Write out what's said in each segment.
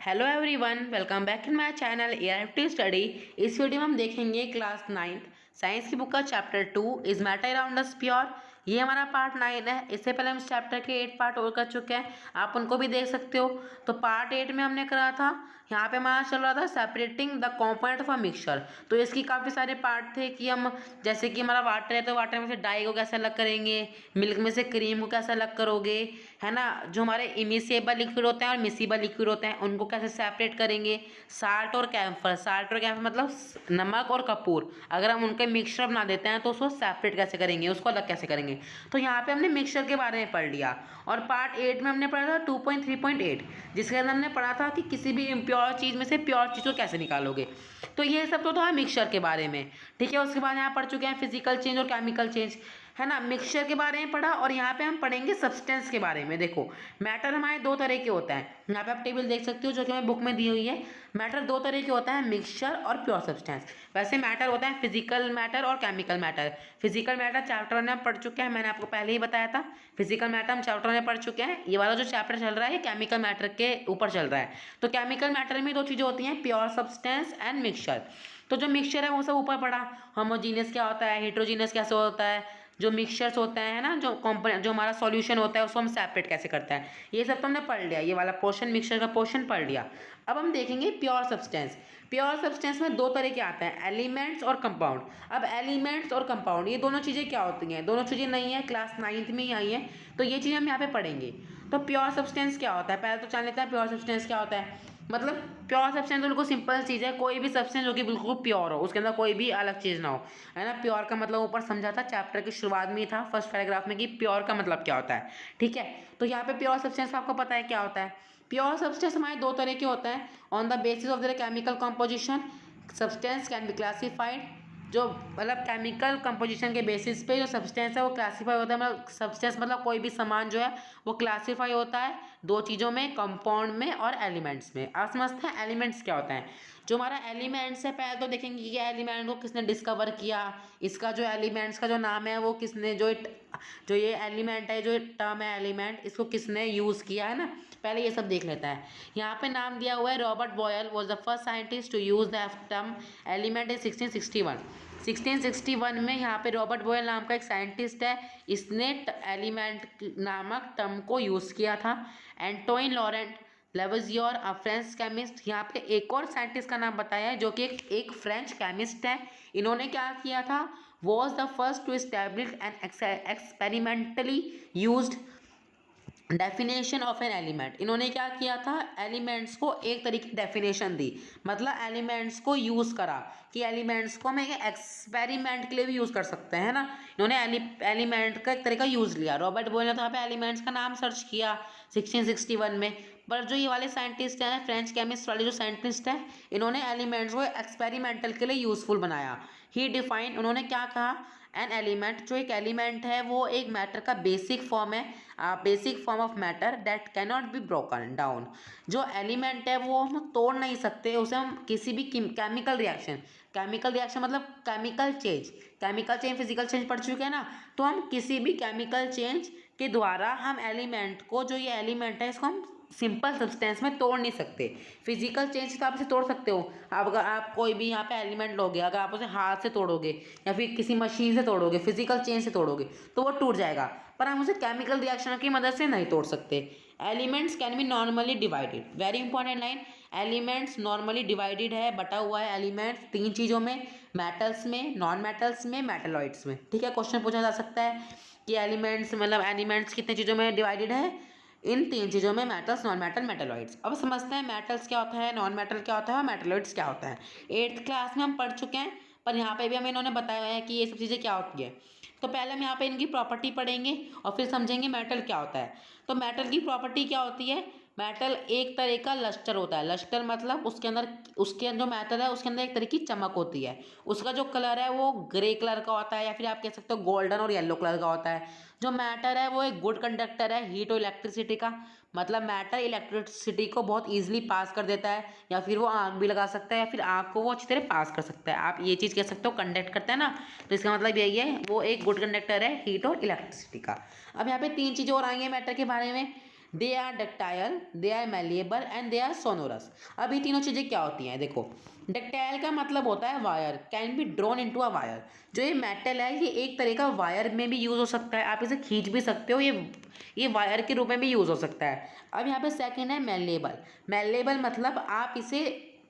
Hello everyone, welcome back in my channel ARFT study. इस video में हम देखेंगे क्लास 9 साइंस की बुक का chapter 2 is matter around us pure. ये हमारा पार्ट 9 है। इससे पहले हम इस चैप्टर के 8 पार्ट और कर चुके हैं, आप उनको भी देख सकते हो। तो पार्ट 8 में हमने करा था, यहाँ पे हमारा चल रहा था separating the component of a mixture. तो इसकी काफ़ी सारे पार्ट थे कि हम जैसे कि हमारा वाटर है तो वाटर में से डाई को कैसे अलग करेंगे, मिल्क में से क्रीम को कैसे अलग करोगे, है ना। जो हमारे इमिसिएबल लिक्विड होते हैं और मिसिबल लिक्विड होते हैं उनको कैसे सेपरेट करेंगे। साल्ट और कैम्फर मतलब नमक और कपूर, अगर हम उनके मिक्सचर बना देते हैं तो उसको सेपरेट कैसे करेंगे, उसको अलग कैसे करेंगे। तो यहाँ पे हमने मिक्सचर के बारे में पढ़ लिया। और पार्ट 8 में हमने पढ़ा था 2.3.8, जिसके अंदर हमने पढ़ा था कि किसी भी इम्प्योर चीज़ में से प्योर चीज़ को कैसे निकालोगे। तो ये सब तो था मिक्सचर के बारे में, ठीक है। उसके बाद यहाँ पढ़ चुके हैं फिजिकल चेंज और केमिकल चेंज, है ना। मिक्सचर के बारे में पढ़ा और यहाँ पे हम पढ़ेंगे सब्सटेंस के बारे में। देखो, मैटर हमारे दो तरह के होता है, यहाँ पे आप टेबल देख सकते हो जो कि हमें बुक में दी हुई है। मैटर दो तरह के होता है, मिक्सचर और प्योर सब्सटेंस। वैसे मैटर होता है फिजिकल मैटर और chemical matter. Physical matter chapter में पढ़ चुके हैं, मैंने आपको पहले ही बताया था। फिजिकल मैटर हम चैप्टर में पढ़ चुके हैं। ये वाला जो चैप्टर चल रहा है ये केमिकल मैटर के ऊपर चल रहा है। तो केमिकल मैटर में दो चीज़ें होती हैं, प्योर सब्सटेंस एंड मिक्सचर। तो जो मिक्सचर है वो सब ऊपर पढ़ा, होमोजीनियस क्या होता है, हेट्रोजीनियस कैसे होता है, जो मिक्सचर्स होते हैं ना, जो कॉम्पोनेंट जो हमारा सॉल्यूशन होता है उसको हम सेपरेट कैसे करते हैं, ये सब तो हमने पढ़ लिया। ये वाला पोर्शन मिक्सचर का पोर्शन पढ़ लिया। अब हम देखेंगे प्योर सब्सटेंस। प्योर सब्सटेंस में दो तरह के आते हैं, एलिमेंट्स और कंपाउंड। अब एलिमेंट्स और कंपाउंड ये दोनों चीज़ें क्या होती हैं, दोनों चीज़ें नहीं है, क्लास 9th में ही आई हैं, तो ये चीज़ हम यहाँ पे पढ़ेंगे। तो प्योर सब्सटेंस क्या होता है, पहले तो जान लेते हैं प्योर सब्सटेंस क्या होता है। मतलब प्योर सब्सटेंस तो बिल्कुल सिंपल चीज़ है, कोई भी सब्सटेंस जो कि बिल्कुल प्योर हो, उसके अंदर कोई भी अलग चीज़ ना हो, है ना। प्योर का मतलब ऊपर समझा था चैप्टर की शुरुआत में ही था, फर्स्ट पैराग्राफ में, कि प्योर का मतलब क्या होता है, ठीक है। तो यहाँ पे प्योर सब्सटेंस आपको पता है क्या होता है। प्योर सब्सटेंस हमारे दो तरह के होते हैं, on the basis of their chemical composition substance can be classified. जो मतलब केमिकल कंपोजिशन के बेसिस पे जो सब्सटेंस है वो क्लासीफाई होता है। मतलब सब्सटेंस मतलब कोई भी सामान जो है वो क्लासीफाई होता है दो चीज़ों में, कंपाउंड में और एलिमेंट्स में। आप समझते हैं एलिमेंट्स क्या होता है। जो हमारा एलिमेंट्स है, पहले तो देखेंगे कि एलिमेंट को किसने डिस्कवर किया, इसका जो एलिमेंट्स का जो नाम है वो किसने, जो ये एलिमेंट है, जो टर्म है एलिमेंट, इसको किसने यूज़ किया, है ना। पहले ये सब देख लेता है। यहाँ पे नाम दिया हुआ है Robert Boyle was the first scientist to use the term element in 1661। 1661 में यहाँ पे रॉबर्ट बॉयल नाम का एक साइंटिस्ट है, इसने एलिमेंट नामक टर्म को यूज़ किया था। Antoine Laurent Lavoisier a French chemist, यहाँ पे एक और साइंटिस्ट का नाम बताया है जो कि एक फ्रेंच केमिस्ट है। इन्होंने क्या किया था, was the first to establish an experimentally used definition of an element. इन्होंने क्या किया था, एलिमेंट्स को एक तरीके की डेफिनेशन दी, मतलब एलिमेंट्स को यूज़ करा कि एलिमेंट्स को हम एक एक्सपेरिमेंट के लिए भी यूज़ कर सकते हैं, ना। इन्होंने एलिमेंट का एक तरीका यूज़ लिया। रॉबर्ट बॉयल ने तो यहाँ पे एलिमेंट्स का नाम सर्च किया 1661 में। पर जो ये वाले साइंटिस्ट हैं, फ्रेंच केमिस्ट वाले जो साइंटिस्ट हैं, इन्होंने एलिमेंट्स को एक्सपेरिमेंटल के लिए यूज़फुल बनाया। ही डिफाइन, उन्होंने क्या कहा, एन एलिमेंट, जो एक एलिमेंट है वो एक मैटर का बेसिक फॉर्म है, basic form of matter that can not be broken down. जो एलिमेंट है वो हम तोड़ नहीं सकते, उसे हम किसी भी केमिकल रिएक्शन मतलब केमिकल चेंज फिजिकल चेंज पढ़ चुके हैं ना। तो हम किसी भी केमिकल चेंज के द्वारा हम एलिमेंट को, जो ये एलिमेंट है इसको हम सिंपल सब्सटेंस में तोड़ नहीं सकते। फिजिकल चेंज तो आप इसे तोड़ सकते हो। आप अगर आप कोई भी यहाँ पे एलिमेंट लोगे, अगर आप उसे हाथ से तोड़ोगे या फिर किसी मशीन से तोड़ोगे, फिजिकल चेंज से तोड़ोगे तो वो टूट जाएगा, पर हम उसे केमिकल रिएक्शन की मदद से नहीं तोड़ सकते। Elements can be normally divided, very important line, elements normally divided है, बटा हुआ है एलिमेंट्स तीन चीज़ों में, मेटल्स में, नॉन मेटल्स में, मेटलॉइड्स में, ठीक है। क्वेश्चन पूछा जा सकता है कि एलिमेंट्स कितने चीज़ों में डिवाइडेड है, इन तीन चीज़ों में, मेटल्स, नॉन मेटल, मेटलॉइड्स। अब समझते हैं मेटल्स क्या होता है, नॉन मेटल क्या होता है और मेटलॉइड्स क्या होता है। 8th क्लास में हम पढ़ चुके हैं, पर यहाँ पे भी हमें इन्होंने बताया है कि ये सब चीज़ें क्या होती है। तो पहले हम यहाँ पे इनकी प्रॉपर्टी पढ़ेंगे और फिर समझेंगे मेटल क्या होता है। तो मेटल की प्रॉपर्टी क्या होती है, मेटल एक तरह का लस्टर होता है। लस्टर मतलब उसके जो मेटल है उसके अंदर एक तरह की चमक होती है, उसका जो कलर है वो ग्रे कलर का होता है, या फिर आप कह सकते हो गोल्डन और येलो कलर का होता है। जो मैटर है वो एक गुड कंडक्टर है हीट और इलेक्ट्रिसिटी का, मतलब मैटर इलेक्ट्रिसिटी को बहुत ईजिली पास कर देता है, या फिर वो आग भी लगा सकता है, या फिर आग को वो अच्छी तरह पास कर सकता है। आप ये चीज़ कह सकते हो कंडक्ट करता है ना, तो इसका मतलब यही है वो एक गुड कंडक्टर है हीट और इलेक्ट्रिसिटी का। अब यहाँ पे तीन चीज़ें और आई हैं मैटर के बारे में, they are ductile, they are malleable and they are sonorous. अब ये तीनों चीज़ें क्या होती हैं, देखो डक्टाइल का मतलब होता है wire, can be drawn into a wire. जो ये मेटल है ये एक तरह का वायर में भी यूज़ हो सकता है, आप इसे खींच भी सकते हो, ये वायर के रूप में भी यूज़ हो सकता है। अब यहाँ पे सेकंड है मैलेबल। मैलेबल मतलब आप इसे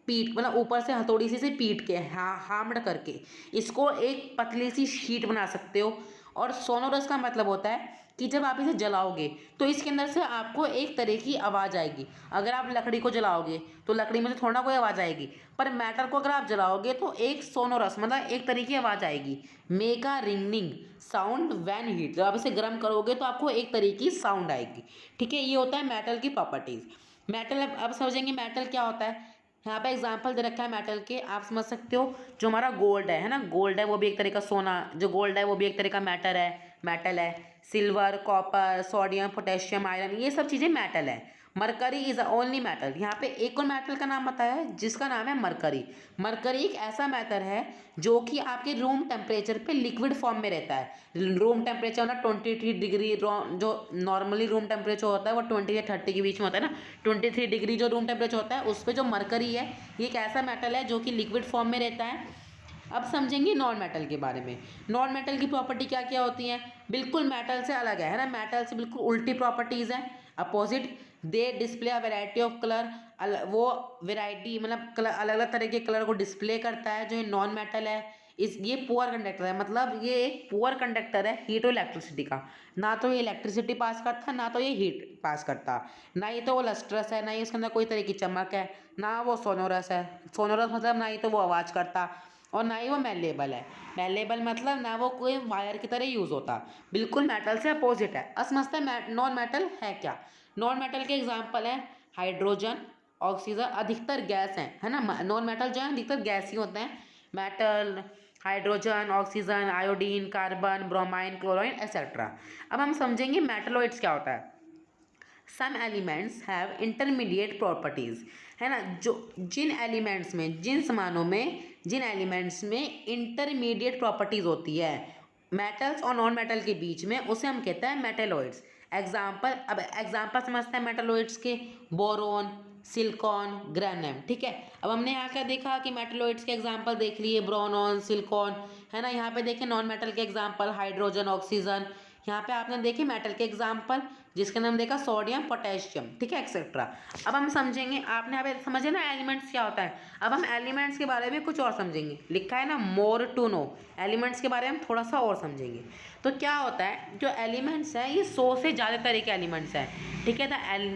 पीट मतलब ऊपर से हथौड़ी से पीट के हार्ड करके इसको एक पतली सी शीट बना सकते हो। और सोनोरस का मतलब होता है कि जब आप इसे जलाओगे तो इसके अंदर से आपको एक तरह की आवाज़ आएगी। अगर आप लकड़ी को जलाओगे तो लकड़ी में से थोड़ा कोई आवाज़ आएगी, पर मेटल को अगर आप जलाओगे तो एक सोनोरस मतलब एक तरह की आवाज़ आएगी। Make a ringing sound when hit, जब आप इसे गर्म करोगे तो आपको एक तरह की साउंड आएगी। ठीक है, ये होता है मेटल की प्रॉपर्टीज़। मेटल अब समझेंगे मेटल क्या होता है। यहाँ पे एग्जाम्पल दे रखा है मेटल के, आप समझ सकते हो। जो हमारा गोल्ड है ना, गोल्ड है वो भी एक तरह का सोना, जो गोल्ड है वो भी एक तरह का मेटल है। Silver, copper, sodium, potassium, iron, ये सब चीज़ें मेटल है। Mercury is a only metal. यहाँ पे एक और मेटल का नाम बताया है जिसका नाम है मरकरी। मरकरी एक ऐसा मेटल है जो कि आपके रूम टेम्परेचर पे लिक्विड फॉर्म में रहता है। रूम टेम्परेचर ना 23 डिग्री, जो नॉर्मली रूम टेम्परेचर होता है वो 20 से 30 के बीच में होता है ना। 23 डिग्री जो रूम टेम्परेचर होता है उस पर जो मरकरी है ये एक ऐसा मेटल है जो कि लिक्विड फॉर्म में रहता है। अब समझेंगे नॉन मेटल के बारे में। नॉन मेटल की प्रॉपर्टी क्या क्या होती हैं, बिल्कुल मेटल से अलग है ना, मेटल से बिल्कुल उल्टी प्रॉपर्टीज़ हैं, opposite. They display a variety of colour, वो वैरायटी मतलब कलर, अलग अलग तरह के कलर को डिस्प्ले करता है। जो ये नॉन मेटल है ये पुअर कंडक्टर है, मतलब ये एक पुअर कंडक्टर है हीट और इलेक्ट्रिसिटी का। ना तो ये इलेक्ट्रिसिटी पास करता, ना तो ये हीट पास करता। ना ही तो वो लस्ट्रस है, ना ही उसके अंदर कोई तरह की चमक है, ना वो सोनोरस है। सोनोरस मतलब ना ही तो वो आवाज़ करता और ना ही वो मैलेबल है। मैलेबल मतलब ना वो कोई वायर की तरह यूज़ होता, बिल्कुल मेटल से अपोजिट है। अब समझते हैं नॉन मेटल है क्या। नॉन मेटल के एग्जांपल है हाइड्रोजन, ऑक्सीजन, अधिकतर गैस हैं, है ना। नॉन मेटल जो है अधिकतर गैस ही होते हैं। Metal, hydrogen, oxygen, iodine, carbon, bromine, chlorine etcetera. अब हम समझेंगे मेटलॉइड्स क्या होता है। Some elements have intermediate properties, है ना। जो जिन एलिमेंट्स में, जिन सामानों में, जिन एलिमेंट्स में इंटरमीडिएट प्रॉपर्टीज़ होती है मेटल्स और नॉन मेटल के बीच में, उसे हम कहते हैं मेटेलॉइड्स। एग्जाम्पल समझते हैं मेटेलॉइड्स के। Boron, silicon, germanium. ठीक है, अब हमने यहाँ क्या देखा कि मेटेलॉइड्स के एग्जाम्पल देख लिए, ब्रोनॉन, सिलिकॉन, है ना। यहाँ पे देखें नॉन मेटल के एग्जाम्पल हाइड्रोजन, ऑक्सीजन। यहाँ पे आपने देखे मेटल के एग्जाम्पल जिसका नाम देखा सोडियम, पोटेशियम, ठीक है एक्सेट्रा। अब हम समझेंगे, आपने यहाँ पे समझे ना एलिमेंट्स क्या होता है। अब हम एलिमेंट्स के बारे में कुछ और समझेंगे, लिखा है ना मोर टू नो। एलिमेंट्स के बारे में हम थोड़ा सा और समझेंगे। तो क्या होता है, जो एलिमेंट्स हैं ये 100 से ज़्यादा तरह के एलिमेंट्स हैं। ठीक है,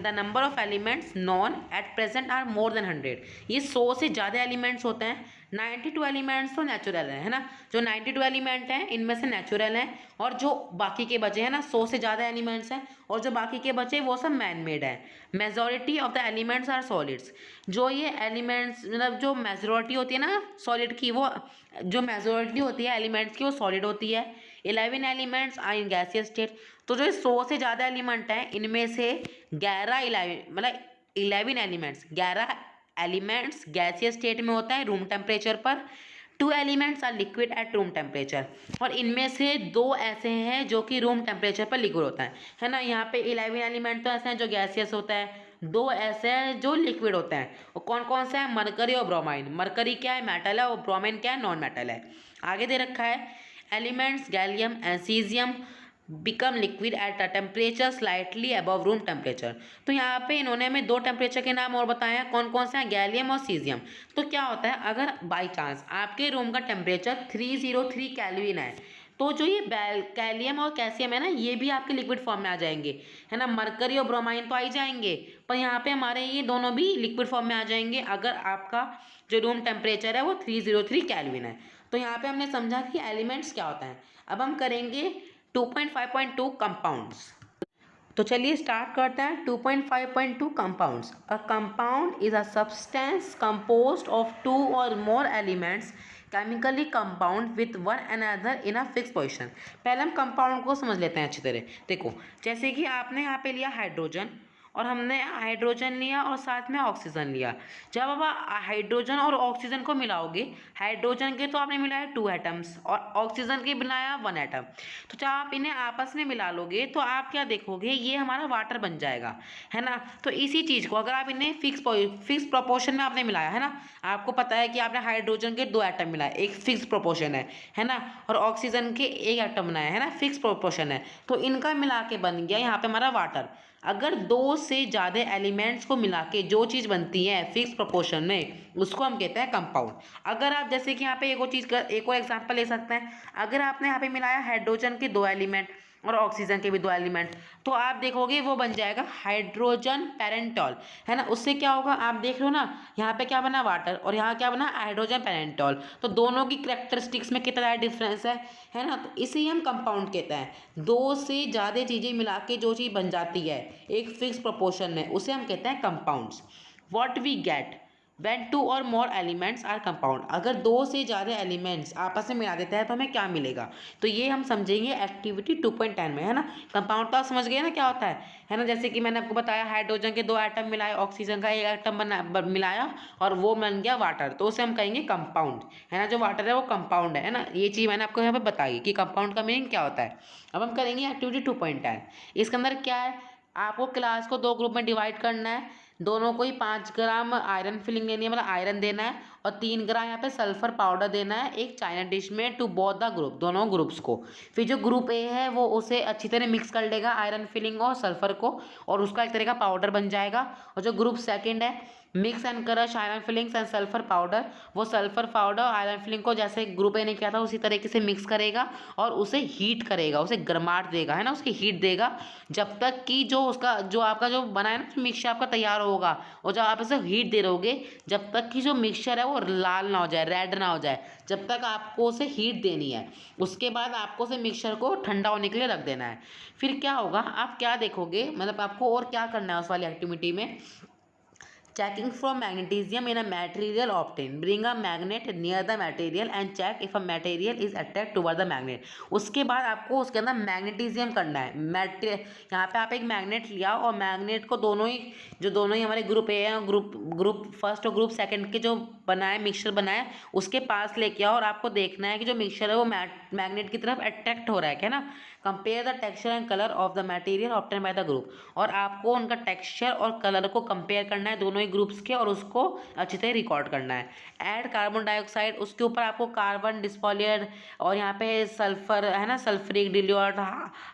the number of elements known at present are more than 100। ये 100 से ज़्यादा एलिमेंट्स होते हैं। 92 एलिमेंट्स तो नेचुरल है ना। जो 92 एलिमेंट हैं इनमें से नेचुरल हैं, और जो बाकी के बचे हैं ना 100 से ज़्यादा एलिमेंट्स हैं, और जो बाकी के बचे वो सब मैन मेड हैं। Majority of the elements are solids. जो ये एलिमेंट्स मतलब जो मेजॉरिटी होती है ना सॉलिड की, वो जो मेजॉरिटी होती है एलिमेंट्स की वो सॉलिड होती है। 11 elements are in gaseous state. तो जो 100 से ज़्यादा एलिमेंट हैं इनमें से 11 एलिमेंट्स 11 एलिमेंट्स गैसियस स्टेट में होता है रूम टेम्परेचर पर। 2 elements are liquid at room temperature, और इनमें से 2 ऐसे हैं जो कि रूम टेम्परेचर पर लिक्विड होता है ना। यहाँ पे 11 एलिमेंट तो ऐसे हैं जो गैसियस होता है, 2 ऐसे हैं जो लिक्विड होते हैं। और कौन कौन से हैं, मरकरी और ब्रोमाइन। मरकरी क्या है, मेटल है, और ब्रोमाइन क्या है, नॉन मेटल है। आगे दे रखा है elements gallium and caesium become liquid at a temperature slightly above room temperature. तो यहाँ पे इन्होंने हमें 2 टेम्परेचर के नाम और बताए हैं, कौन कौन से हैं, गैलियम और सीजियम। तो क्या होता है, अगर बाई चांस आपके रूम का टेम्परेचर 303 केल्विन है, तो जो ये कैलियम और कैल्शियम है ना ये भी आपके लिक्विड फॉर्म में आ जाएंगे, है ना। मरकरी और ब्रोमाइन तो आ ही जाएंगे, पर यहाँ पे हमारे ये दोनों भी लिक्विड फॉर्म में आ जाएंगे अगर आपका जो रूम टेम्परेचर है वो 303 केल्विन है। तो यहाँ पे हमने समझा कि एलिमेंट्स क्या होता है। अब हम करेंगे 2.5.2 कंपाउंड्स। तो चलिए स्टार्ट करते हैं 2.5.2 compounds. A compound is a substance composed of 2 और more elements chemically compound with one another in a fix position. पहले हम कंपाउंड को समझ लेते हैं अच्छी तरह। देखो जैसे कि आपने यहाँ पे लिया हाइड्रोजन, और हमने हाइड्रोजन लिया और साथ में ऑक्सीजन लिया। जब आप हाइड्रोजन और ऑक्सीजन को मिलाओगे, हाइड्रोजन के तो आपने मिलाया 2 एटम्स और ऑक्सीजन के बनाया 1 एटम, तो जब आप इन्हें आपस में मिला लोगे तो आप क्या देखोगे, ये हमारा वाटर बन जाएगा, है ना। तो इसी चीज़ को अगर आप इन्हें फिक्स प्रोपोर्शन में आपने मिलाया, है ना, आपको पता है कि आपने हाइड्रोजन के 2 एटम मिलाए, एक फिक्स प्रोपोर्शन है ना, और ऑक्सीजन के 1 एटम बनाया, है ना, फिक्स प्रोपोर्शन है, तो इनका मिला के बन गया यहाँ पे हमारा वाटर। अगर 2 से ज़्यादा एलिमेंट्स को मिला के जो चीज़ बनती है फिक्स प्रोपोर्शन में, उसको हम कहते हैं कंपाउंड। अगर आप जैसे कि यहाँ पे एक और एग्जांपल ले सकते हैं, अगर आपने यहाँ पे मिलाया हाइड्रोजन के 2 एलिमेंट और ऑक्सीजन के भी 2 एलिमेंट, तो आप देखोगे वो बन जाएगा हाइड्रोजन पेरेंटॉल, है ना। उससे क्या होगा, आप देख रहे हो ना, यहाँ पे क्या बना वाटर और यहाँ क्या बना हाइड्रोजन पेरेंटॉल, तो दोनों की कैरेक्टरिस्टिक्स में कितना डिफरेंस है ना। तो इसे हम कंपाउंड कहते हैं। 2 से ज़्यादा चीज़ें मिला के जो चीज़ बन जाती है एक फिक्स प्रोपोर्शन में, उसे हम कहते हैं compounds. What we get when 2 और more elements are compound, अगर 2 से ज़्यादा एलिमेंट्स आपस में मिला देता है तो हमें क्या मिलेगा, तो ये हम समझेंगे एक्टिविटी 2.10 में, है ना। कंपाउंड तो आप समझ गए ना क्या होता है ना। जैसे कि मैंने आपको बताया हाइड्रोजन के 2 एटम मिलाए, ऑक्सीजन का 1 एटम मिलाया और वो बन गया वाटर, तो उसे हम कहेंगे कंपाउंड, है ना। जो वाटर है वो कंपाउंड है ना। ये चीज़ मैंने आपको यहाँ पर बताई कि कंपाउंड का मीनिंग क्या होता है। अब हम करेंगे एक्टिविटी 2.10। इसके अंदर क्या है, आपको क्लास को 2 ग्रुप में डिवाइड करना है, दोनों को ही 5 ग्राम आयरन फिलिंग लेनी है, मतलब आयरन देना है, और 3 ग्राम यहाँ पे सल्फर पाउडर देना है एक चाइना डिश में टू बोथ द ग्रुप, दोनों ग्रुप्स को। फिर जो ग्रुप ए है वो उसे अच्छी तरह मिक्स कर लेगा आयरन फिलिंग और सल्फर को, और उसका एक तरह का पाउडर बन जाएगा। और जो ग्रुप सेकंड है, mix and crush iron filings and sulphur powder, वो सल्फर पाउडर आयरन फिलिंग को जैसे ग्रुप ए ने किया था उसी तरीके से मिक्स करेगा और उसे हीट करेगा, उसे गर्माहट देगा, है ना, उसकी हीट देगा, जब तक कि जो उसका जो आपका जो बना है ना मिक्सचर आपका तैयार होगा। और जब आप इसे हीट दे रहोगे, जब तक कि जो मिक्सचर है वो लाल ना हो जाए, रेड ना हो जाए, जब तक आपको उसे हीट देनी है। उसके बाद आपको उसे मिक्सचर को ठंडा होने के लिए रख देना है। फिर क्या होगा, आप क्या देखोगे, मतलब आपको और क्या करना है उस वाली एक्टिविटी में, checking for magnesium in a material obtained, bring a magnet near the material and check if a material is attracted toward the magnet। उसके बाद आपको उसके अंदर मैग्नेटिज्म करना है। यहाँ पे आप एक मैग्नेट लिया और मैग्नेट को दोनों ही हमारे ग्रुप ए है, ग्रुप फर्स्ट और ग्रुप सेकंड के जो बनाए मिक्सचर बनाए उसके पास लेके आओ, और आपको देखना है कि जो मिक्सचर है वो मैग्नेट की तरफ अट्रैक्ट हो रहा है ना। Compare the texture and colour of the material obtain by the group, और आपको उनका टेक्सचर और कलर को कंपेयर करना है दोनों ही ग्रुप्स के, और उसको अच्छी तरह रिकॉर्ड करना है। ऐड कार्बन डाइऑक्साइड, उसके ऊपर आपको कार्बन डिस्पॉलियर और यहाँ पे सल्फर है ना, सल्फ्रिक डिल्यूट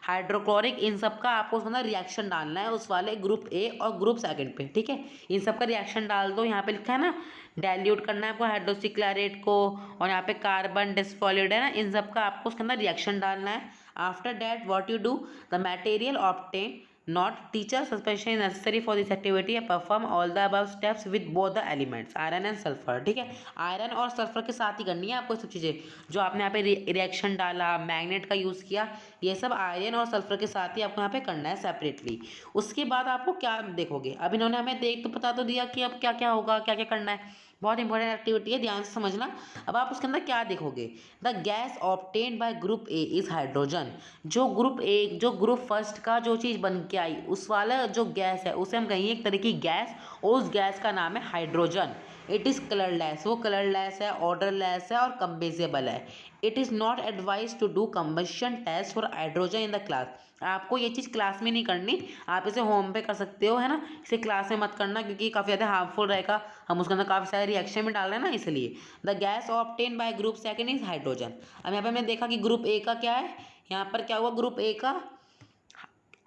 हाइड्रोक्लोरिक, इन सब का आपको उसके अंदर रिएक्शन डालना है उस वाले ग्रुप ए और ग्रुप सेकंड पे, ठीक है। इन सब का रिएक्शन डाल दो, यहाँ पे लिखा है ना डाइल्यूट करना है आपको हाइड्रोक्सिक्लोरेट को, और यहाँ पे कार्बन डिस्पॉलिड है ना, इन सब का आपको उसके अंदर रिएक्शन डालना है। After that what you do, the material obtain not teacher suspension is necessary for this activity, perform all the above steps with both the elements iron and sulphur, ठीक है। आयरन और सल्फर के साथ ही करनी है आपको सब चीज़ें, जो आपने यहाँ पे रिएक्शन डाला, मैग्नेट का यूज़ किया, ये सब आयरन और सल्फर के साथ ही आपको यहाँ पे करना है सेपरेटली। उसके बाद आपको क्या देखोगे, अब इन्होंने हमें बता तो दिया कि अब क्या क्या होगा, क्या क्या करना है, बहुत इंपॉर्टेंट एक्टिविटी है, ध्यान से समझना। अब आप उसके अंदर क्या देखोगे, the gas obtain by group A is hydrogen, जो ग्रुप फर्स्ट का जो चीज़ बन के आई उस वाला जो गैस है उसे हम कहेंगे एक तरह की गैस, और उस गैस का नाम है हाइड्रोजन। इट इज़ कलरलेस, वो कलरलेस है, ऑर्डरलेस है और कंबेजेबल है। It is not advise to do combustion test for hydrogen in the class, आपको ये चीज़ क्लास में नहीं करनी, आप इसे होम पे कर सकते हो, है ना, इसे क्लास में मत करना क्योंकि काफ़ी ज़्यादा हार्मफुल रहेगा, हम उसके अंदर काफ़ी सारे रिएक्शन में डाल रहे हैं ना, इसलिए। The gas obtain by group second is hydrogen. अब यहाँ पे हमने देखा कि ग्रुप ए का क्या है, यहाँ पर क्या हुआ, ग्रुप ए का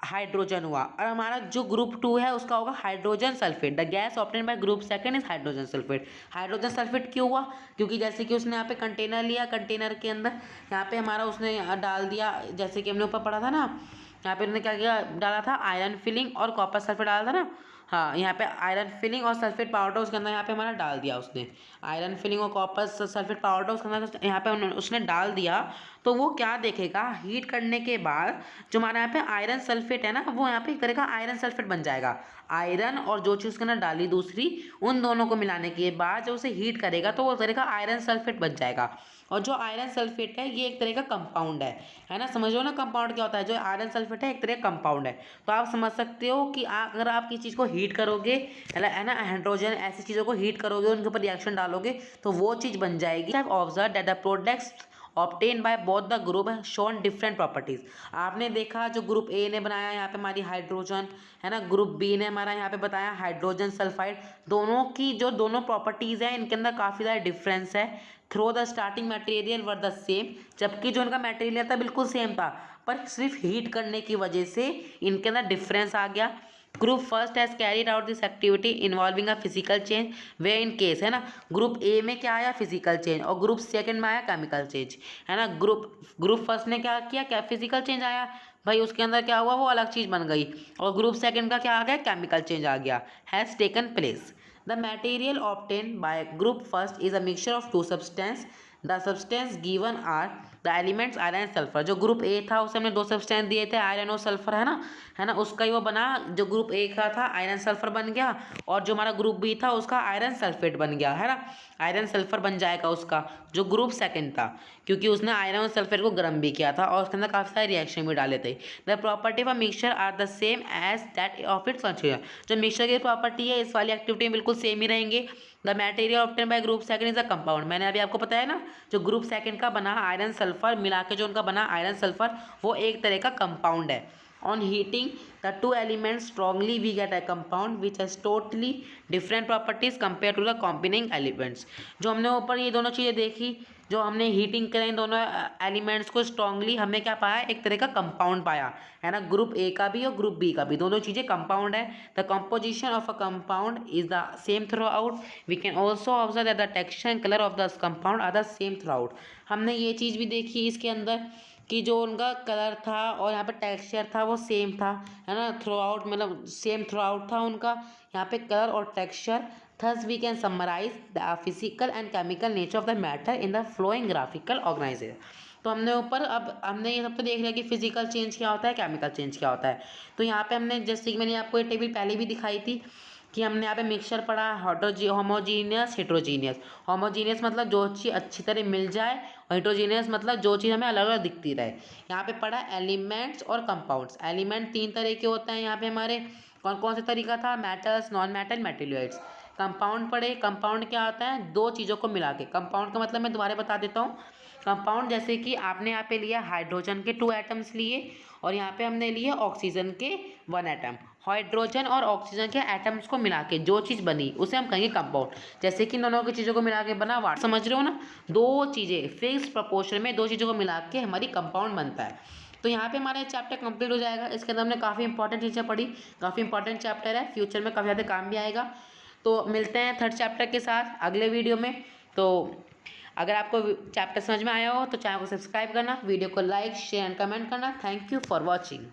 हाइड्रोजन हुआ, और हमारा जो ग्रुप 2 है उसका होगा hydrogen sulphate. The gas obtain by group second is hydrogen sulphate. Hydrogen sulphate क्यों हुआ, क्योंकि जैसे कि उसने यहाँ पे कंटेनर लिया, कंटेनर के अंदर यहाँ पे हमारा उसने डाल दिया, जैसे कि हमने ऊपर पढ़ा था ना, यहाँ पे उन्होंने क्या किया, डाला था आयरन फिलिंग और कॉपर सल्फेट डाला था ना, हाँ, यहाँ पे आयरन फिलिंग और सल्फेट पाउडर उसके अंदर यहाँ पे हमारा डाल दिया उसने। आयरन फिलिंग और कॉपर सल्फेट पाउडर उसके अंदर यहाँ पे उसने डाल दिया। तो वो क्या देखेगा, हीट करने के बाद जो हमारा यहाँ पे आयरन सल्फेट है ना, वो यहाँ पे एक तरह का आयरन सल्फेट बन जाएगा। आयरन और जो चीज़ उसके अंदर डाली दूसरी, उन दोनों को मिलाने के बाद जब उसे हीट करेगा तो वो एक तरह का आयरन सल्फेट बन जाएगा। और जो आयरन सल्फेट है ये एक तरह का कंपाउंड है ना। समझ लो ना कंपाउंड क्या होता है। जो आयरन सल्फेट है एक तरह का कंपाउंड है। तो आप समझ सकते हो कि अगर आप किसी चीज़ को हीट करोगे है ना, हाइड्रोजन ऐसी चीज़ों को हीट करोगे, उनके ऊपर रिएक्शन डालोगे तो वो चीज़ बन जाएगी। I have observe that the products obtain by both the group है शोन डिफरेंट प्रॉपर्टीज। आपने देखा जो ग्रुप ए ने बनाया यहाँ पे हमारी हाइड्रोजन है ना, ग्रुप बी ने हमारा यहाँ पे बताया हाइड्रोजन सल्फाइड, दोनों की जो दोनों प्रॉपर्टीज हैं इनके अंदर काफ़ी ज़्यादा डिफरेंस है। Through the starting material were the same, जबकि जो इनका मटेरियल था बिल्कुल सेम था, पर सिर्फ हीट करने की वजह से इनके अंदर डिफरेंस आ गया। Group first has carried out this activity involving a physical change, way in case है ना, ग्रुप ए में क्या आया फिजिकल चेंज और ग्रुप सेकंड में आया केमिकल चेंज है ना। ग्रुप फर्स्ट ने क्या किया, क्या फिजिकल चेंज आया भाई, उसके अंदर क्या हुआ वो अलग चीज़ बन गई। और ग्रुप सेकंड का क्या आ गया, केमिकल चेंज आ गया, has taken place. The material obtain by group first is a mixture of two substance, the substance given are the elements iron and sulphur. जो ग्रुप ए था उसे हमने दो सब्सटेंस दिए थे आयरन और सल्फर है ना, उसका ही वो बना। जो ग्रुप ए का था आयरन सल्फर बन गया, और जो हमारा ग्रुप बी था उसका आयरन सल्फेट बन गया है ना। आयरन सल्फर बन जाएगा उसका जो ग्रुप सेकंड था, क्योंकि उसने आयरन और सल्फेट को गर्म भी किया था और उसके अंदर काफ़ी सारे रिएक्शन भी डाले थे। The property of mixture are the same as that of its construction. जो मिक्सचर की प्रॉपर्टी है इस वाली एक्टिविटी में बिल्कुल सेम ही रहेंगे। The material obtain by group second is a compound, मैंने अभी आपको बताया ना, जो ग्रुप सेकंड का बना आयरन सल्फर मिला के जो उनका बना आयरन सल्फर, वो एक तरह का कंपाउंड है। On heating the two elements strongly we get a compound which has totally different properties compared to the combining elements। जो हमने ऊपर ये दोनों चीज़ें देखी, जो हमने हीटिंग करें दोनों एलिमेंट्स को स्ट्रांगली, हमें क्या पाया, एक तरह का कंपाउंड पाया है ना। ग्रुप ए का भी और ग्रुप बी का भी दोनों चीज़ें कंपाउंड है। The composition of a compound is the same throughout. We can also observe that the texture and colour of the compound are the same throughout. हमने ये चीज़ भी देखी इसके अंदर कि जो उनका कलर था और यहाँ पे टेक्सचर था वो सेम था है ना, थ्रू आउट, मतलब सेम थ्रू आउट था उनका यहाँ पे कलर और texture. Thus we can summarise the physical and chemical nature of the matter in the flowing graphical organisation. तो हमने ऊपर अब हमने ये सब तो देख लिया कि फिजिकल चेंज क्या होता है, केमिकल चेंज क्या होता है। तो यहाँ पे हमने जैसे कि मैंने आपको ये टेबल पहले भी दिखाई थी कि हमने यहाँ पे मिक्सचर पढ़ा, होमोजीनियस हेट्रोजीनियस। होमोजीनियस मतलब जो चीज़ अच्छी तरह मिल जाए, और हेट्रोजीनियस मतलब जो चीज़ हमें अलग अलग दिखती रहे। यहाँ पे पढ़ा एलिमेंट्स और कंपाउंड्स। एलिमेंट तीन तरह के होते हैं यहाँ पे हमारे, कौन कौन से तरीका था, metals, non metal, materials. Compound पढ़े, कंपाउंड क्या होता है, दो चीज़ों को मिला के। कंपाउंड का मतलब मैं दोबारा बता देता हूँ। कंपाउंड जैसे कि आपने यहाँ पे लिया हाइड्रोजन के 2 एटम्स लिए, और यहाँ पे हमने लिए ऑक्सीजन के 1 एटम। हाइड्रोजन और ऑक्सीजन के एटम्स को मिला के जो चीज़ बनी उसे हम कहेंगे कंपाउंड। जैसे कि दोनों की चीज़ों को मिला के बना वाटर, समझ रहे हो ना, दो चीज़ें फिक्स प्रपोर्शन में दो चीज़ों को मिला के हमारी कंपाउंड बनता है। तो यहाँ पे हमारा चैप्टर कंप्लीट हो जाएगा। इसके अंदर हमने काफ़ी इंपॉर्टेंट चीज़ें पढ़ी, काफ़ी इंपॉर्टेंट चैप्टर है, फ्यूचर में काफ़ी ज़्यादा काम भी आएगा। तो मिलते हैं थर्ड चैप्टर के साथ अगले वीडियो में। तो अगर आपको चैप्टर समझ में आया हो तो चैनल को सब्सक्राइब करना, वीडियो को लाइक शेयर एंड कमेंट करना। Thank you for watching.